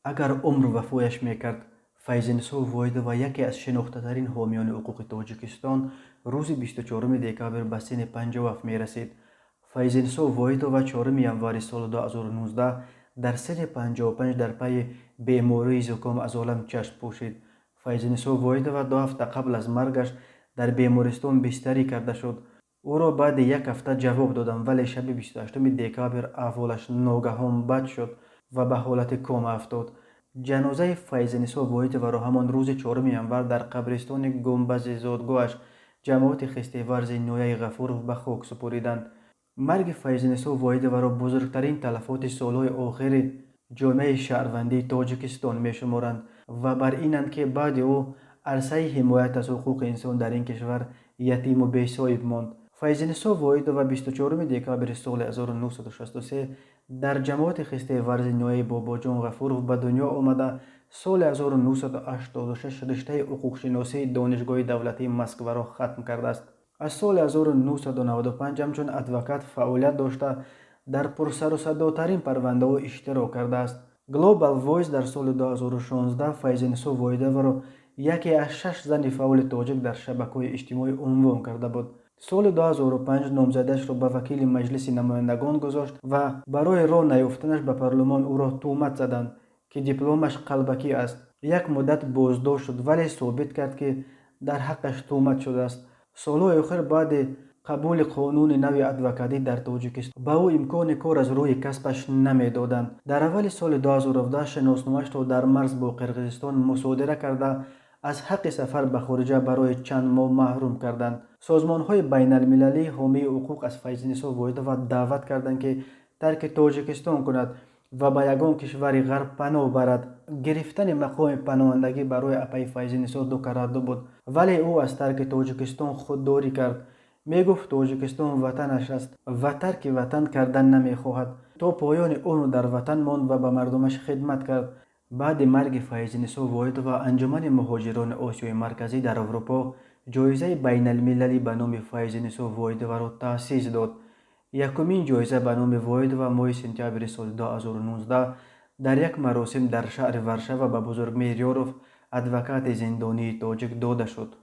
اگر عمر وفایش میکرد، فیض وایدووا یکی از شناخته‌ترین حامیان حقوق تاجیکستان روز 24 دکامبر به سن 57 میرسید. فیض وایدووا 4 ینوری سال 2019 در سن 55 در پی بیماری زکام از عالم چشم پوشید. فیض وایدووا 2 هفته قبل از مرگش در بیمارستان بستری کرده شد. او را بعد یک هفته جواب دادم، ولی شب 28 دکامبر احوالش ناگهان بد شد و به حالت کما افتاد. جنازه فیض وایدووا را همان روز 4 ینور در قبرستان گنبد زادگاهش جماعت خسته‌ورز نویه غفورov به خاک سپریدند. مرگ فیض وایدووا را بزرگترین تلفات سالهای آخر جامعه شهروندی تاجیکستان می شمارند و بر اینند که بعد او عرصه حمایت از حقوق انسان در این کشور یتیم و بی‌صاحب ماند. فیض وایدووا 24 دکامبر سال 1963 در جماعت خسته‌ورز نویه باباجان غفورov به دنیا آمده. سال 1986 رشته حقوق شناسی دانشگاه دولتی مسکو را ختم کرده است. از سال 1995 همچون ادوکات فعالیت داشته در پرسر و صداترین پرونده ها اشتراک کرده است. گلوبال وایس در سال 2016 فیض وایدووا را یکی از 6 زن فعال تاجیک در شبکه‌های اجتماعی عنوان کرده بود. سال 2005 نامزدش را به وکیل مجلس نمایندگان گذاشت و برای راه نیافتنش به پارلمان او را تهمت زدند که دیپلمش قلبکی است. یک مدت بازداشت شد، ولی ثابت کرد که در حقش تهمت شده است. سالهای آخر بعد قبول قانون نو ادوکاتی در تاجیکستان به او امکان کار از روی کسبش نمیدادند. در اول سال 2017 شناسنامه‌اش را در مرز با قرقیزستان مصادره کرده از حق سفر به خارجه برای چند ماه محروم کردند. سازمان‌های بین المللی حامی حقوق از فیض وایدووا دعوت کردند که ترک تاجیکستان کند و به یگان کشور غرب پناه برد. گرفتن مقام پناهندگی برای اپای فیض دو کرده بود، ولی او از ترک تاجیکستان خودداری کرد. می گفت تاجیکستان وطنش است و ترک وطن کردن نمی خواهد. تا پایان عمر در وطن ماند و به مردمش خدمت کرد. بعد مرگ فیض وایدووا انجمن مهاجران آسیای مرکزی در اروپا جایزه بین المللی به نام فیض وایدووا را تأسیس داد. یکمین جایزه به نام وایدووا ماه سپتامبر سال 2019 در یک مراسم در شهر ورشوا به بزرگ میریاروف ادوکات زندانی تاجیک داده شد.